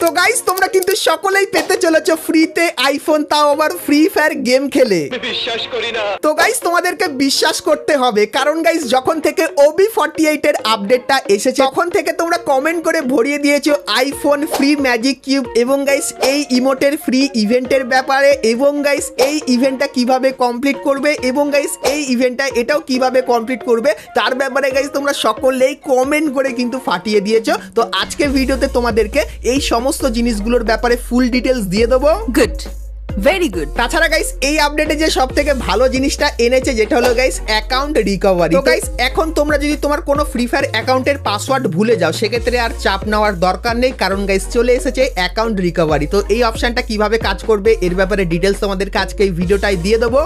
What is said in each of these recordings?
তো গাইস তোমরা কিন্তু সকলেই পেতে চলেছো ফ্রিতে আইফোন, তাও আবার ফ্রি ফায়ার গেম খেলে। বিশ্বাস করি না। তো গাইস তোমাদেরকে বিশ্বাস করতে হবে, কারণ গাইস যখন থেকে OB48 এর আপডেটটা এসেছে তখন থেকে তোমরা কমেন্ট করে ভরিয়ে দিয়েছো আইফোন ফ্রি ম্যাজিক কিউব এবং গাইস এই ইমোটের ফ্রি ইভেন্টের ব্যাপারে, এবং গাইস এই ইভেন্টটা কিভাবে কমপ্লিট করবে এবং গাইস এই ইভেন্টটা এটাও কিভাবে কমপ্লিট করবে তার ব্যাপারে গাইস তোমরা সকলেই কমেন্ট করে কিন্তু ফাটিয়ে দিয়েছো। তো আজকে ভিডিওতে তোমাদেরকে এই সমস্ত জিনিসগুলোর ব্যাপারে ফুল ডিটেলস দিয়ে দেবো। Good, very good. তাছাড়া গাইস এই আপডেটে যে সব থেকে ভালো জিনিসটা এনেছে যেটা হলো গাইস অ্যাকাউন্ট রিকভারি। তো গাইস এখন তোমরা যদি তোমার কোনো ফ্রি ফায়ার অ্যাকাউন্টের পাসওয়ার্ড ভুলে যাও সেক্ষেত্রে আর চাপ নেওয়ার দরকার নেই, কারণ গাইস চলে এসেছে অ্যাকাউন্ট রিকভারি। তো এই অপশনটা কিভাবে কাজ করবে এর ব্যাপারে ডিটেলস তোমাদেরকে আজকে এই ভিডিওটাই দিয়ে দেবো।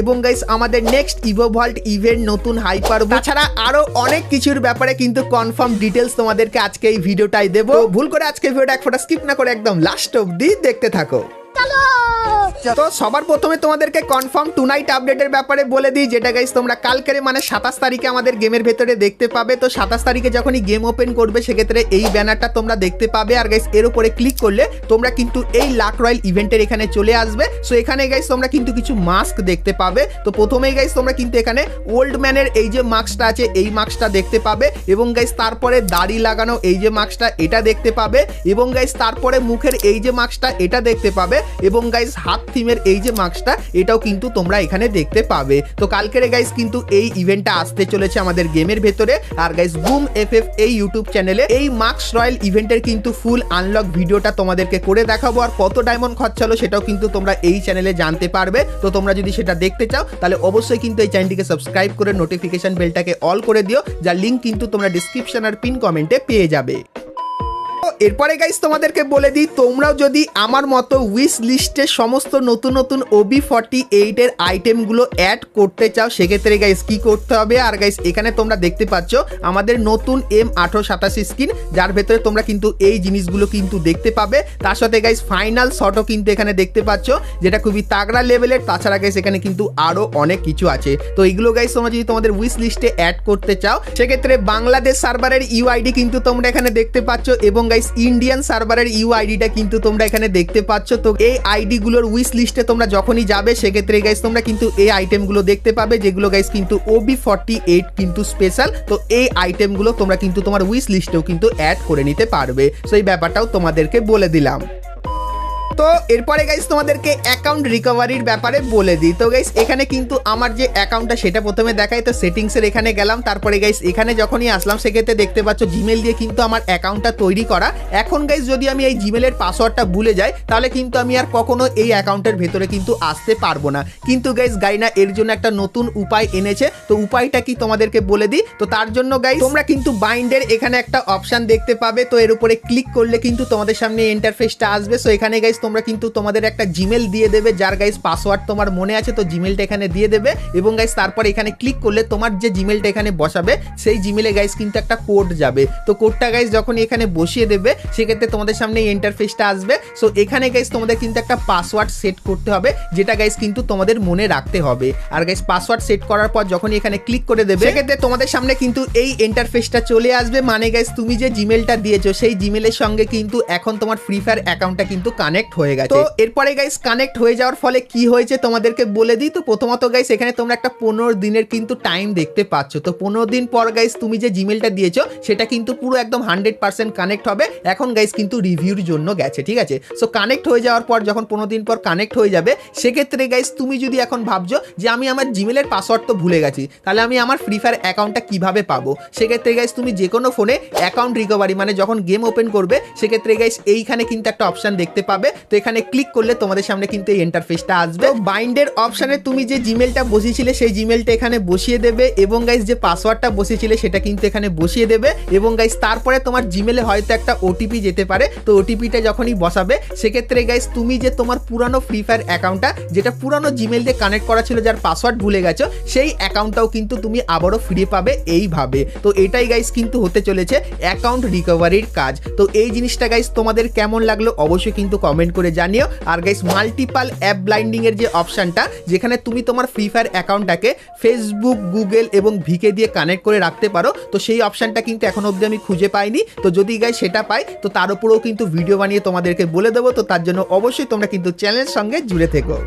এবং গাইস আমাদের নেক্সট ইভো ভল্ট ইভেন্ট, নতুন হাইপার, তাছাড়া আরো অনেক কিছুর ব্যাপারে কিন্তু কনফার্ম ডিটেলস তোমাদেরকে আজকে এই ভিডিওটাই দেবো। ভুল করে আজকে ভিডিওটা এক ফোঁটা স্কিপ না করে একদম লাস্ট অবধি দেখতে থাকো। তো সবার প্রথমে তোমাদেরকে কনফার্ম টু নাইট আপডেটের ব্যাপারে বলে দিই, যেটা গাইস তোমরা কালকের মানে 27 তারিখে আমাদের গেমের ভেতরে দেখতে পাবে। তো 27 তারিখে যখনই গেম ওপেন করবে সেক্ষেত্রে এই ব্যানারটা তোমরা দেখতে পাবে, আর গাইস এর উপরে ক্লিক করলে তোমরা কিন্তু এই লাক রয়্যাল ইভেন্টের এখানে চলে আসবে। সো এখানে গাইস তোমরা কিন্তু কিছু মাস্ক দেখতে পাবে। তো প্রথমেই গাইস তোমরা কিন্তু এখানে ওল্ড ম্যানের এই যে মাস্কটা আছে এই মাস্কটা দেখতে পাবে, এবং গাইস তারপরে দাড়ি লাগানো এই যে মাস্কটা এটা দেখতে পাবে, এবং গাইস তারপরে মুখের এই যে মাস্কটা এটা দেখতে পাবে, এবং গাইস হাত থিমের এই যে মাস্কটা এটাও কিন্তু তোমরা এখানে দেখতে পাবে। তো কালকের গাইস কিন্তু এই ইভেন্টটা আসতে চলেছে আমাদের গেমের ভেতরে, আর গাইস বুম এফএফ এই ইউটিউব চ্যানেলে এই মাস্ক রয়্যাল ইভেন্টের কিন্তু ফুল আনলক ভিডিওটা তোমাদেরকে করে দেখাবো, আর কত ডায়মন্ড খরচা হলো সেটাও কিন্তু তোমরা এই চ্যানেলে জানতে পারবে। তো তোমরা যদি সেটা দেখতে চাও তাহলে অবশ্যই কিন্তু এই চ্যানেলটিকে সাবস্ক্রাইব করে নোটিফিকেশন বেলটাকে অল করে দিও, যার লিঙ্ক কিন্তু তোমরা ডিসক্রিপশন আর পিন কমেন্টে পেয়ে যাবে। এরপরে গাইস তোমাদেরকে বলে দিই, তোমরাও যদি আমার মতো উইশ লিস্টে সমস্ত নতুন নতুন OB48 এর আইটেমগুলো অ্যাড করতে চাও সেক্ষেত্রে গাইস কি করতে হবে। আর গাইস এখানে তোমরা দেখতে পাচ্ছ আমাদের নতুন M887 স্কিন, যার ভেতরে তোমরা কিন্তু এই জিনিসগুলো কিন্তু দেখতে পাবে। তার সাথে গাইস ফাইনাল শটও কিন্তু এখানে দেখতে পাচ্ছ, যেটা খুবই তাগড়া লেভেলের। তাছাড়া গাইস এখানে কিন্তু আরো অনেক কিছু আছে। তো এইগুলো গাইস তোমরা যদি তোমাদের উইশ লিস্টে অ্যাড করতে চাও সেক্ষেত্রে বাংলাদেশ সার্ভারের ইউআইডি কিন্তু তোমরা এখানে দেখতে পাচ্ছ, এবং গাইস ইন্ডিয়ান সার্ভারের ইউআইডিটা কিন্তু তোমরা এখানে দেখতে পাচ্ছ। তো এই আইডি গুলোর উইশ লিস্টে তোমরা যখনই যাবে সেক্ষেত্রে গাইস তোমরা কিন্তু এই আইটেমগুলো দেখতে পাবে, যেগুলো গাইস কিন্তু OB48 কিন্তু স্পেশাল। তো এই আইটেমগুলো তোমরা কিন্তু তোমার উইশ লিস্টেও কিন্তু অ্যাড করে নিতে পারবে। সো এই ব্যাপারটাও তোমাদেরকে বলে দিলাম। তো এরপরে গাইস তোমাদেরকে অ্যাকাউন্ট রিকভারির ব্যাপারে বলে দিই। তো গাইস এখানে কিন্তু আমার যে অ্যাকাউন্টটা সেটা প্রথমে দেখাই। তো সেটিংসের এখানে গেলাম, তারপরে গাইস এখানে যখনই আসলাম সেক্ষেত্রে দেখতে পাচ্ছ জিমেল দিয়ে কিন্তু আমার অ্যাকাউন্টটা তৈরি করা। এখন গাইস যদি আমি এই জিমেলের পাসওয়ার্ডটা ভুলে যাই তাহলে কিন্তু আমি আর কখনো এই অ্যাকাউন্টের ভেতরে কিন্তু আসতে পারবো না। কিন্তু গাইস গাইনা এর জন্য একটা নতুন উপায় এনেছে। তো উপায়টা কি তোমাদেরকে বলে দিই। তো তার জন্য গাইস তোমরা কিন্তু বাইন্ডের এখানে একটা অপশন দেখতে পাবে। তো এর উপরে ক্লিক করলে কিন্তু তোমাদের সামনে ইন্টারফেসটা আসবে। সো এখানে গাইস তোমরা কিন্তু তোমাদের একটা জিমেল দিয়ে দেবে, যার গাইস পাসওয়ার্ড তোমার মনে আছে। তো জিমেলটা এখানে দিয়ে দেবে, এবং গাইস তারপর এখানে ক্লিক করলে তোমার যে জিমেলটা এখানে বসাবে সেই জিমেলে গাইস কিন্তু একটা কোড যাবে। তো কোডটা গাইস যখন এখানে বসিয়ে দেবে সেক্ষেত্রে তোমাদের সামনে এই ইন্টারফেসটা আসবে। সো এখানে গাইস তোমাদের কিন্তু একটা পাসওয়ার্ড সেট করতে হবে, যেটা গাইস কিন্তু তোমাদের মনে রাখতে হবে। আর গাইস পাসওয়ার্ড সেট করার পর যখন এখানে ক্লিক করে দেবে সেক্ষেত্রে তোমাদের সামনে কিন্তু এই ইন্টারফেসটা চলে আসবে। মানে গাইস তুমি যে জিমেলটা দিয়েছো সেই জিমেলের সঙ্গে কিন্তু এখন তোমার ফ্রি ফায়ার অ্যাকাউন্টটা কিন্তু কানেক্ট হয়ে গেছে। তো এরপরে গাইস কানেক্ট হয়ে যাওয়ার ফলে কি হয়েছে তোমাদেরকে বলে দিই। তো প্রথমত গাইস এখানে তোমরা একটা 15 দিনের কিন্তু টাইম দেখতে পাচ্ছ। তো 15 দিন পর গাইস তুমি যে জিমেলটা দিয়েছো সেটা কিন্তু পুরো একদম 100% কানেক্ট হবে। এখন গাইস কিন্তু রিভিউর জন্য গেছে, ঠিক আছে। সো কানেক্ট হয়ে যাওয়ার পর যখন 15 দিন পর কানেক্ট হয়ে যাবে সেক্ষেত্রে গাইস তুমি যদি এখন ভাবছো যে আমি আমার জিমেলের পাসওয়ার্ড তো ভুলে গেছি, তাহলে আমি আমার ফ্রি ফায়ার অ্যাকাউন্টটা কিভাবে পাবো, সেক্ষেত্রে গাইস তুমি যে কোনো ফোনে অ্যাকাউন্ট রিকভারি মানে যখন গেম ওপেন করবে সেক্ষেত্রে গাইস এইখানে কিন্তু একটা অপশন দেখতে পাবে। তো এখানে ক্লিক করলে তোমাদের সামনে কিন্তু এই ইন্টারফেসটা আসবে। বাইন্ডের অপশনে তুমি যে জিমেলটা বসিয়েছিলে সেই জিমেলটা এখানে বসিয়ে দেবে, এবং গাইস যে পাসওয়ার্ডটা বসিয়েছিলে সেটা কিন্তু এখানে বসিয়ে দেবে, এবং গাইস তারপরে তোমার জিমেলে হয়তো একটা ওটিপি যেতে পারে। তো ওটিপিটা যখনই বসাবে সেক্ষেত্রে গাইস তুমি যে তোমার পুরানো ফ্রি ফায়ার অ্যাকাউন্টটা যেটা পুরানো জিমেল দিয়ে কানেক্ট করা ছিল, যার পাসওয়ার্ড ভুলে গেছো, সেই অ্যাকাউন্টটাও কিন্তু তুমি আবারও ফিরে পাবে এইভাবে। তো এটাই গাইস কিন্তু হতে চলেছে অ্যাকাউন্ট রিকভারির কাজ। তো এই জিনিসটা গাইস তোমাদের কেমন লাগলো অবশ্যই কিন্তু কমেন্ট করে জানিও। আর গাইস মাল্টিপাল অ্যাপ ব্লাইন্ডিং এর যে অপশনটা, যেখানে তুমি তোমার ফ্রি ফায়ার অ্যাকাউন্টটাকে ফেসবুক, গুগল এবং ভিকে দিয়ে কানেক্ট করে রাখতে পারো, তো সেই অপশনটা কিন্তু এখন অবধি আমি খুঁজে পাইনি। তো যদি গাইস সেটা পাই তো তার উপরেও কিন্তু ভিডিও বানিয়ে তোমাদেরকে বলে দেবো। তো তার জন্য অবশ্যই তোমরা কিন্তু চ্যানেলের সঙ্গে জুড়ে থেকো।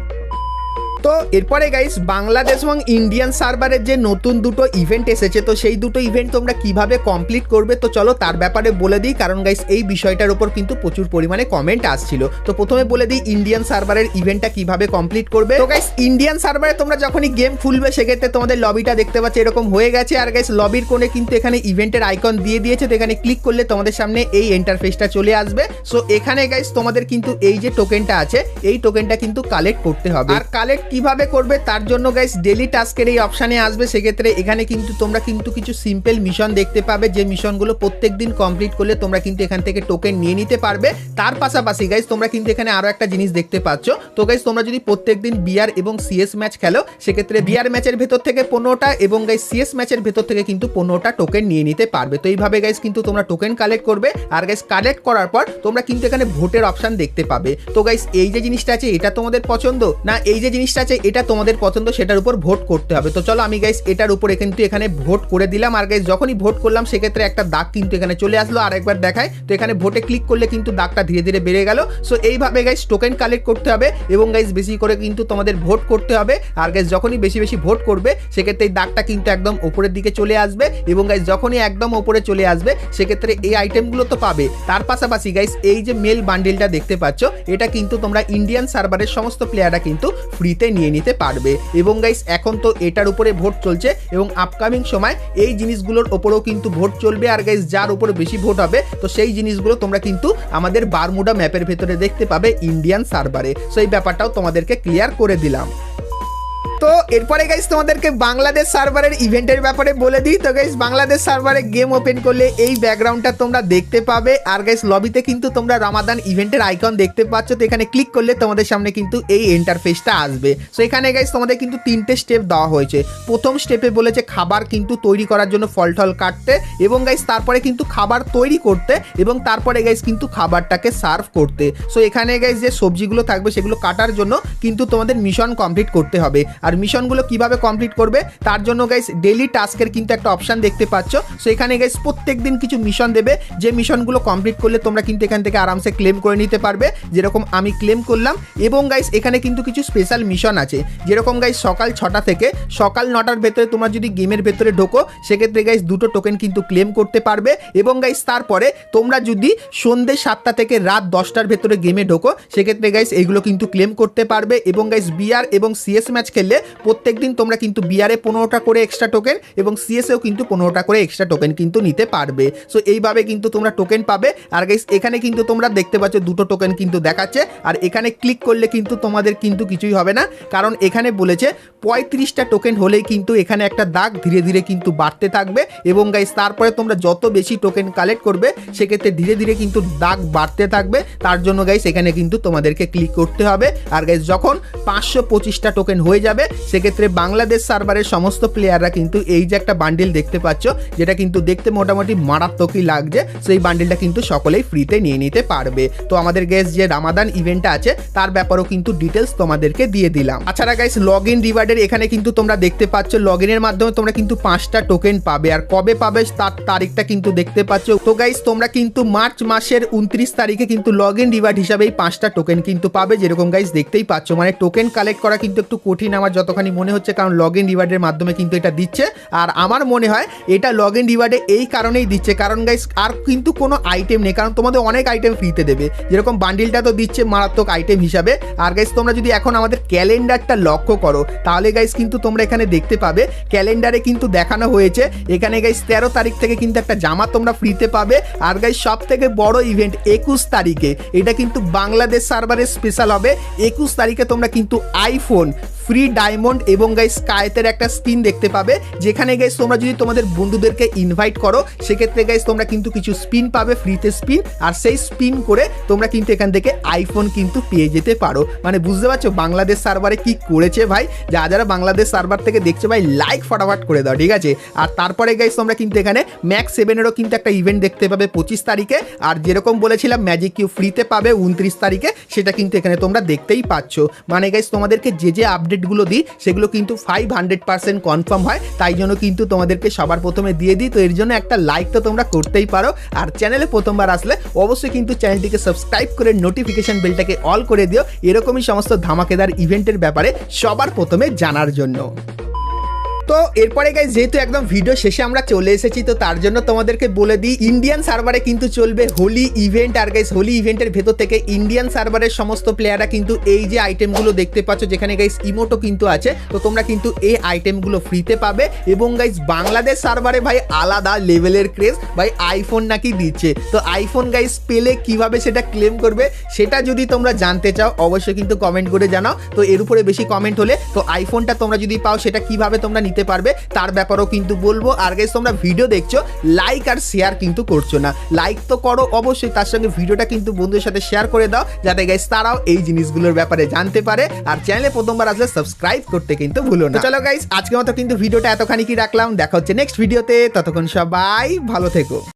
তো এরপরে গাইস বাংলাদেশ এবং ইন্ডিয়ান সার্ভারের যে নতুন দুটো ইভেন্ট এসেছে, তো সেই দুটো ইভেন্ট তোমরা কিভাবে কমপ্লিট করবে তো চলো তার ব্যাপারে বলে দিই, কারণ গাইস এই বিষয়টার উপর কিন্তু প্রচুর পরিমাণে কমেন্ট আসছিল। তো প্রথমে বলে দিই ইন্ডিয়ান সার্ভারের ইভেন্টটা কিভাবে কমপ্লিট করবে। তো গাইস ইন্ডিয়ান সার্ভারে তোমরা যখনই গেম খুলবে সেক্ষেত্রে তোমাদের লবিটা দেখতে পাচ্ছ এরকম হয়ে গেছে। আর গাইস লবির কোণে কিন্তু এখানে ইভেন্টের আইকন দিয়ে দিয়েছে, তো এখানে ক্লিক করলে তোমাদের সামনে এই ইন্টারফেসটা চলে আসবে। সো এখানে গাইস তোমাদের কিন্তু এই যে টোকেনটা আছে এই টোকেনটা কিন্তু কালেক্ট করতে হবে। আর কালেক্ট কিভাবে করবে তার জন্য গাইস ডেইলি টাস্কের এই অপশানে আসবে। সেক্ষেত্রে এখানে কিন্তু তোমরা কিন্তু কিছু সিম্পল মিশন দেখতে পাবে, যে মিশনগুলো প্রত্যেক দিন কমপ্লিট করলে তোমরা কিন্তু এখান থেকে টোকেন নিয়ে নিতে পারবে। তার পাশাপাশি গাইস তোমরা কিন্তু এখানে আরো একটা জিনিস দেখতে পাচ্ছ। তো গাইস তোমরা যদি প্রত্যেক দিন বিআর এবং সিএস ম্যাচ খেলো সেক্ষেত্রে বিআর ম্যাচের ভেতর থেকে 15টা এবং গাইস সিএস ম্যাচের ভেতর থেকে কিন্তু 15টা টোকেন নিয়ে নিতে পারবে। তো এইভাবে গাইস কিন্তু তোমরা টোকেন কালেক্ট করবে। আর গাইস কালেক্ট করার পর তোমরা কিন্তু এখানে ভোটের অপশন দেখতে পাবে। তো গাইস এই যে জিনিসটা আছে এটা তোমাদের পছন্দ না এই যে জিনিসটা আছে এটা তোমাদের পছন্দ, সেটার উপর ভোট করতে হবে। তো চলো আমি গাইস এটার উপরে কিন্তু এখানে ভোট করে দিলাম। আর গাইস যখনই ভোট করলাম সেক্ষেত্রে একটা দাগ কিন্তু এখানে চলে আসলো। আর একবার দেখায় তো এখানে ভোটে ক্লিক করলে কিন্তু দাগটা ধীরে ধীরে বেড়ে গেল। সো এইভাবে গাইস টোকেন কালেক্ট করতে হবে এবং গাইস বেশি করে কিন্তু তোমাদের ভোট করতে হবে। আর গাইস যখনই বেশি বেশি ভোট করবে সেক্ষেত্রে এই দাগটা কিন্তু একদম উপরের দিকে চলে আসবে এবং গাইস যখনই একদম উপরে চলে আসবে সেক্ষেত্রে এই আইটেমগুলো তো পাবে। তার পাশাপাশি গাইস এই যে মেল বান্ডিলটা দেখতে পাচ্ছ এটা কিন্তু তোমরা ইন্ডিয়ান সার্ভারের সমস্ত প্লেয়াররা কিন্তু ফ্রিতে নিয়ে নিতে পারবে। এবং গাইস এখন তো এটার উপরে ভোট চলছে এবং আপকামিং সময় এই জিনিসগুলোর উপরেও কিন্তু ভোট চলবে। আর গাইস যার উপরে বেশি ভোট হবে তো সেই জিনিসগুলো তোমরা কিন্তু আমাদের বারমুডা ম্যাপের ভেতরে দেখতে পাবে ইন্ডিয়ান সার্ভারে। সো এই ব্যাপারটাও তোমাদেরকে ক্লিয়ার করে দিলাম। তো এরপরে গাইস তোমাদেরকে বাংলাদেশ সার্ভারের ইভেন্টের ব্যাপারে বলে দিই। তো গাইস বাংলাদেশ সার্ভারে গেম ওপেন করলে এই ব্যাকগ্রাউন্ডটা তোমরা দেখতে পাবে। আর গাইস লবিতে কিন্তু তোমরা রামাদান ইভেন্টের আইকন দেখতে পাচ্ছ। তো এখানে ক্লিক করলে তোমাদের সামনে কিন্তু এই ইন্টারফেসটা আসবে। সো এখানে গাইস তোমাদের কিন্তু 3টে স্টেপ দেওয়া হয়েছে। প্রথম স্টেপে বলেছে খাবার কিন্তু তৈরি করার জন্য ফল টল কাটতে এবং গাইস তারপরে কিন্তু খাবার তৈরি করতে এবং তারপরে গাইস কিন্তু খাবারটাকে সার্ভ করতে। সো এখানে গাইস যে সবজিগুলো থাকবে সেগুলো কাটার জন্য কিন্তু তোমাদের মিশন কমপ্লিট করতে হবে। আর মিশনগুলো কিভাবে কমপ্লিট করবে তার জন্য গাইস ডেইলি টাস্কের কিন্তু একটা অপশন দেখতে পাচ্ছ। সো এখানে গাইস প্রত্যেকদিন কিছু মিশন দেবে, যে মিশনগুলো কমপ্লিট করলে তোমরা কিন্তু এখান থেকে আরামসে ক্লেম করে নিতে পারবে, যেরকম আমি ক্লেম করলাম। এবং গাইস এখানে কিন্তু কিছু স্পেশাল মিশন আছে, যেরকম গাইস সকাল 6টা থেকে সকাল 9টার ভেতরে তোমরা যদি গেমের ভেতরে ঢোকো সেক্ষেত্রে গাইস 2টো টোকেন কিন্তু ক্লেম করতে পারবে। এবং গাইস তারপরে তোমরা যদি সন্ধ্যে 7টা থেকে রাত 10টার ভেতরে গেমে ঢোকো সেক্ষেত্রে গাইস এইগুলো কিন্তু ক্লেম করতে পারবে। এবং গাইস বিআর এবং সিএস ম্যাচ খেললে প্রত্যেকদিন তোমরা কিন্তু বিআরে 15টা করে এক্সট্রা টোকেন এবং সিএসএও কিন্তু 15টা করে এক্সট্রা টোকেন কিন্তু নিতে পারবে। সো এইভাবে কিন্তু তোমরা টোকেন পাবে। আর গাইস এখানে কিন্তু তোমরা দেখতে পাচ্ছ 2টো টোকেন কিন্তু দেখাচ্ছে। আর এখানে ক্লিক করলে কিন্তু তোমাদের কিন্তু কিছুই হবে না, কারণ এখানে বলেছে 35টা টোকেন হলেই কিন্তু এখানে একটা দাগ ধীরে ধীরে কিন্তু বাড়তে থাকবে। এবং গাইস তারপরে তোমরা যত বেশি টোকেন কালেক্ট করবে সেক্ষেত্রে ধীরে ধীরে কিন্তু দাগ বাড়তে থাকবে। তার জন্য গাইস এখানে কিন্তু তোমাদেরকে ক্লিক করতে হবে। আর গাইস যখন 525টা টোকেন হয়ে যাবে সেক্ষেত্রে বাংলাদেশ সার্ভারের সমস্ত প্লেয়াররা কিন্তু এই যে একটা বান্ডিল দেখতে পাচ্ছ, যেটা কিন্তু দেখতে মোটামুটি মারাত্মকই লাগছে, সেই বান্ডিলটা কিন্তু সকলেই ফ্রিতে নিয়ে নিতে পারবে। তো আমাদের গাইস যে রামাদান ইভেন্টটা আছে তার ব্যাপারেও কিন্তু ডিটেলস তোমাদেরকে দিয়ে দিলাম। আচ্ছা গাইস লগ ইন রিওয়ার্ডের এখানে কিন্তু তোমরা দেখতে পাচ্ছ লগ ইনের মাধ্যমে তোমরা কিন্তু 5টা টোকেন পাবে। আর কবে পাবে তার তারিখটা কিন্তু দেখতে পাচ্ছ। তো গাইস তোমরা কিন্তু মার্চ মাসের 29 তারিখে কিন্তু লগ ইন রিওয়ার্ড হিসাবে এই 5টা টোকেন কিন্তু পাবে, যেরকম গাইস দেখতেই পাচ্ছ। মানে টোকেন কালেক্ট করা কিন্তু একটু কঠিন আমার যতখানি মনে হচ্ছে, কারণ লগ ইন রিওয়ার্ডের মাধ্যমে কিন্তু এটা দিচ্ছে। আর আমার মনে হয় এটা লগ ইন রিওয়ার্ডে এই কারণেই দিচ্ছে, কারণ গাইস আর কিন্তু কোনো আইটেম নেই, কারণ তোমাদের অনেক আইটেম ফ্রিতে দেবে, যেরকম বান্ডিলটা তো দিচ্ছে মারাত্মক আইটেম হিসাবে। আর গাইস তোমরা যদি এখন আমাদের ক্যালেন্ডারটা লক্ষ্য করো তাহলে গাইস কিন্তু তোমরা এখানে দেখতে পাবে ক্যালেন্ডারে কিন্তু দেখানো হয়েছে এখানে গাইস 13 তারিখ থেকে কিন্তু একটা জামা তোমরা ফ্রিতে পাবে। আর গাইস সব থেকে বড় ইভেন্ট 21 তারিখে, এটা কিন্তু বাংলাদেশ সার্ভারের স্পেশাল হবে। 21 তারিখে তোমরা কিন্তু আইফোন ফ্রি ডায়মন্ড এবং গাইস স্কাইতের একটা স্কিন দেখতে পাবে, যেখানে গাইস তোমরা যদি তোমাদের বন্ধুদেরকে ইনভাইট করো সেক্ষেত্রে গাইস তোমরা কিন্তু কিছু স্পিন পাবে, ফ্রিতে স্পিন। আর সেই স্পিন করে তোমরা কিন্তু এখান থেকে আইফোন কিন্তু পেয়ে যেতে পারো। মানে বুঝতে পারছো বাংলাদেশ সার্ভারে কি করেছে ভাই। যারা বাংলাদেশ সার্ভার থেকে দেখছো ভাই লাইক ফটাফট করে দাও, ঠিক আছে। আর তারপরে গাইস তোমরা কিন্তু এখানে ম্যাক্স 7-এরও কিন্তু একটা ইভেন্ট দেখতে পাবে 25 তারিখে। আর যেরকম বলেছিলাম ম্যাজিক কিউ ফ্রিতে পাবে 29 তারিখে, সেটা কিন্তু এখানে তোমরা দেখতেই পাচ্ছ। মানে গাইস তোমাদেরকে যে আপডেটগুলো দিই সেগুলো কিন্তু 500% কনফার্ম হয়, তাই জন্য কিন্তু তোমাদেরকে সবার প্রথমে দিয়ে দিই। তো এর জন্য একটা লাইক তো তোমরা করতেই পারো, আর চ্যানেলে প্রথমবার আসলে অবশ্যই কিন্তু চ্যানেলটিকে সাবস্ক্রাইব করে নোটিফিকেশন বেলটাকে অল করে দিও, এরকমই সমস্ত ধামাকেদার ইভেন্টের ব্যাপারে সবার প্রথমে জানার জন্য। তো এরপরে গাইস যেহেতু একদম ভিডিও শেষে আমরা চলে এসেছি, তো তার জন্য তোমাদেরকে বলে দিই ইন্ডিয়ান সার্ভারে কিন্তু চলবে হোলি ইভেন্ট। আর গাইস হোলি ইভেন্টের ভেতর থেকে ইন্ডিয়ান সার্ভারের সমস্ত প্লেয়াররা কিন্তু এই যে আইটেমগুলো দেখতে পাচ্ছ, যেখানে গাইস ইমোটো কিন্তু আছে, তো তোমরা কিন্তু এই আইটেমগুলো ফ্রিতে পাবে। এবং গাইস বাংলাদেশ সার্ভারে ভাই আলাদা লেভেলের ক্রেজ, ভাই আইফোন নাকি দিচ্ছে। তো আইফোন গাইস পেলে কিভাবে সেটা ক্লেম করবে সেটা যদি তোমরা জানতে চাও অবশ্যই কিন্তু কমেন্ট করে জানাও। তো এর উপরে বেশি কমেন্ট হলে তো আইফোনটা তোমরা যদি পাও সেটা কিভাবে তোমরা নিতে পারবে তার ব্যাপারেও কিন্তু বলবো। আর গাইস তোমরা ভিডিও দেখছো, লাইক আর শেয়ার কিন্তু করছো না। লাইক তো করো অবশ্যই, তার সঙ্গে ভিডিওটা কিন্তু বন্ধুদের সাথে শেয়ার করে দাও, যাতে গাইস তারাও এই জিনিসগুলোর ব্যাপারে জানতে পারে। আর চ্যানেলে প্রথমবার আসলে সাবস্ক্রাইব করতে কিন্তু ভুলো না। চলো গাইস আজকের মতো কিন্তু ভিডিওটা এতখানি কি রাখলাম, দেখা হচ্ছে নেক্সট ভিডিওতে, ততক্ষণ সবাই ভালো থেকো।